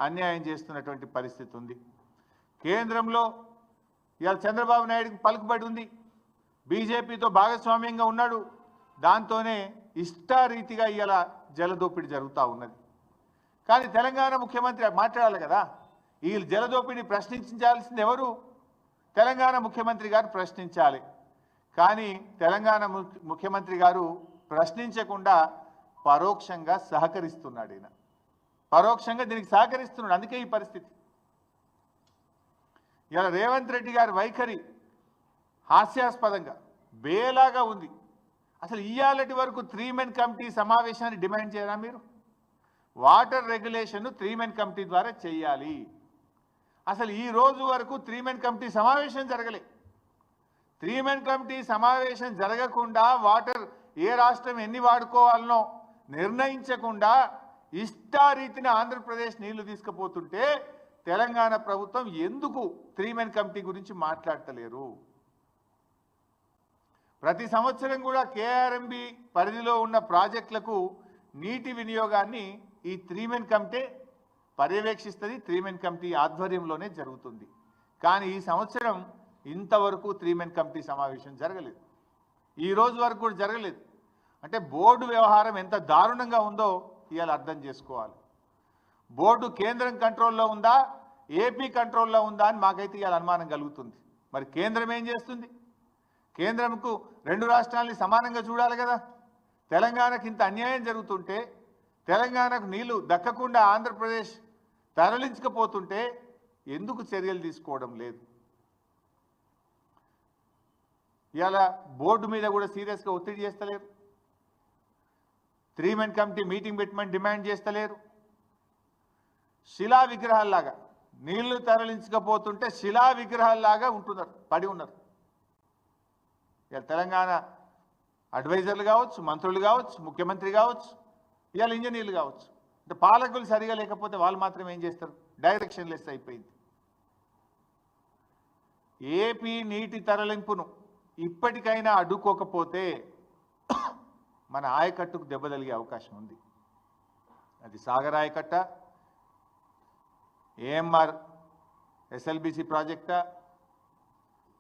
అన్యాయం చేస్తున్నటువంటి పరిస్థితి ఉంది. కేంద్రంలో ఇవాళ చంద్రబాబు నాయుడుకి పలుకుబడి ఉంది, బీజేపీతో భాగస్వామ్యంగా ఉన్నాడు. దాంతోనే ఇష్టారీతిగా ఇవాళ జలదోపిడీ జరుగుతూ ఉన్నది. కానీ తెలంగాణ ముఖ్యమంత్రి మాట్లాడాలి కదా, ఈ జలదోపిడీని ప్రశ్నించాల్సింది ఎవరు? తెలంగాణ ముఖ్యమంత్రి గారు ప్రశ్నించాలి. కానీ తెలంగాణ ముఖ్యమంత్రి గారు ప్రశ్నించకుండా పరోక్షంగా సహకరిస్తున్నాడు. ఈయన పరోక్షంగా దీనికి సహకరిస్తున్నాడు. అందుకే ఈ పరిస్థితి. ఇలా రేవంత్ రెడ్డి గారి వైఖరి హాస్యాస్పదంగా బేలాగా ఉంది. అసలు ఇయ్యాలటి వరకు 3 మెన్ కమిటీ సమావేశాన్ని డిమాండ్ చేయరా మీరు? వాటర్ రెగ్యులేషన్ 3 మెన్ కమిటీ ద్వారా చేయాలి. అసలు ఈ రోజు వరకు 3 మెన్ కమిటీ సమావేశం జరగలే. 3 మెన్ కమిటీ సమావేశం జరగకుండా వాటర్ ఏ రాష్ట్రం ఎన్ని వాడుకోవాలనో నిర్ణయించకుండా ఇష్టారీతిని ఆంధ్రప్రదేశ్ నీళ్లు తీసుకుపోతుంటే తెలంగాణ ప్రభుత్వం ఎందుకు 3 మెన్ కమిటీ గురించి మాట్లాడతలేరు? ప్రతి సంవత్సరం కూడా కేఆర్ఎంబి పరిధిలో ఉన్న ప్రాజెక్టులకు నీటి వినియోగాన్ని ఈ 3 మెన్ కమిటీ పర్యవేక్షిస్తుంది. 3 మెన్ కమిటీ ఆధ్వర్యంలోనే జరుగుతుంది. కానీ ఈ సంవత్సరం ఇంతవరకు 3 మెన్ కమిటీ సమావేశం జరగలేదు. ఈ రోజు వరకు కూడా జరగలేదు. అంటే బోర్డు వ్యవహారం ఎంత దారుణంగా ఉందో ఇవాళ అర్థం చేసుకోవాలి. బోర్డు కేంద్రం కంట్రోల్లో ఉందా, ఏపీ కంట్రోల్లో ఉందా అని మాకైతే ఇవాళ అనుమానం కలుగుతుంది. మరి కేంద్రం ఏం చేస్తుంది? కేంద్రంకు 2 రాష్ట్రాలని సమానంగా చూడాలి కదా. తెలంగాణకు ఇంత అన్యాయం జరుగుతుంటే, తెలంగాణకు నీళ్లు దక్కకుండా ఆంధ్రప్రదేశ్ తరలించకపోతుంటే ఎందుకు చర్యలు తీసుకోవడం లేదు? ఇవాళ బోర్డు మీద కూడా సీరియస్గా ఒత్తిడి చేస్తలేరు. 3 మెన్ కమిటీ మీటింగ్ పెట్టమని డిమాండ్ చేస్తలేరు. శిలా విగ్రహాల్లాగా నీళ్లు తరలించకపోతుంటే శిలా విగ్రహాల్లాగా ఉంటున్నారు, పడి ఉన్నారు. ఇవాళ తెలంగాణ అడ్వైజర్లు కావచ్చు, మంత్రులు కావచ్చు, ముఖ్యమంత్రి కావచ్చు, ఇవాళ ఇంజనీర్లు కావచ్చు. అంటే పాలకులు సరిగా లేకపోతే వాళ్ళు మాత్రం ఏం చేస్తారు? డైరెక్షన్ లెస్ అయిపోయింది. ఏపీ నీటి తరలింపును ఇప్పటికైనా అడ్డుకోకపోతే మన ఆయకట్టుకు దెబ్బ తగిలే అవకాశం ఉంది. అది సాగర్ ఆయకట్ట, ఏఎంఆర్ ఎస్ఎల్బిసి ప్రాజెక్టా,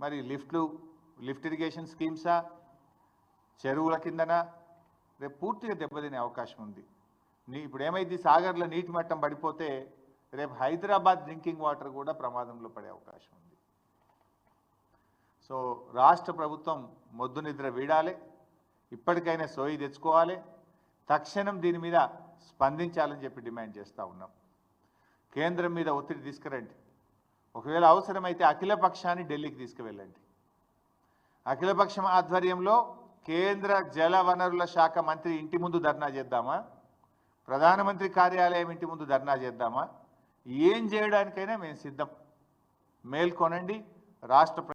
మరి లిఫ్ట్ ఇరిగేషన్ స్కీమ్సా, చెరువుల కిందన రేపు పూర్తిగా దెబ్బతినే అవకాశం ఉంది. ఇప్పుడు ఏమైంది, సాగర్లో నీటి మట్టం పడిపోతే రేపు హైదరాబాద్ డ్రింకింగ్ వాటర్ కూడా ప్రమాదంలో పడే అవకాశం ఉంది. సో రాష్ట్ర ప్రభుత్వం మొద్దు నిద్ర వీడాలి, ఇప్పటికైనా సోయి తెచ్చుకోవాలి, తక్షణం దీని మీద స్పందించాలని చెప్పి డిమాండ్ చేస్తూ ఉన్నాం. కేంద్రం మీద ఒత్తిడి తీసుకురండి. ఒకవేళ అవసరమైతే అఖిలపక్షాన్ని ఢిల్లీకి తీసుకువెళ్ళండి. అఖిలపక్షం ఆధ్వర్యంలో కేంద్ర జల వనరుల శాఖ మంత్రి ఇంటి ముందు ధర్నా చేద్దామా, ప్రధానమంత్రి కార్యాలయం ఇంటి ముందు ధర్నా చేద్దామా, ఏం చేయడానికైనా మేము సిద్ధం. మేల్కొనండి. రాష్ట్ర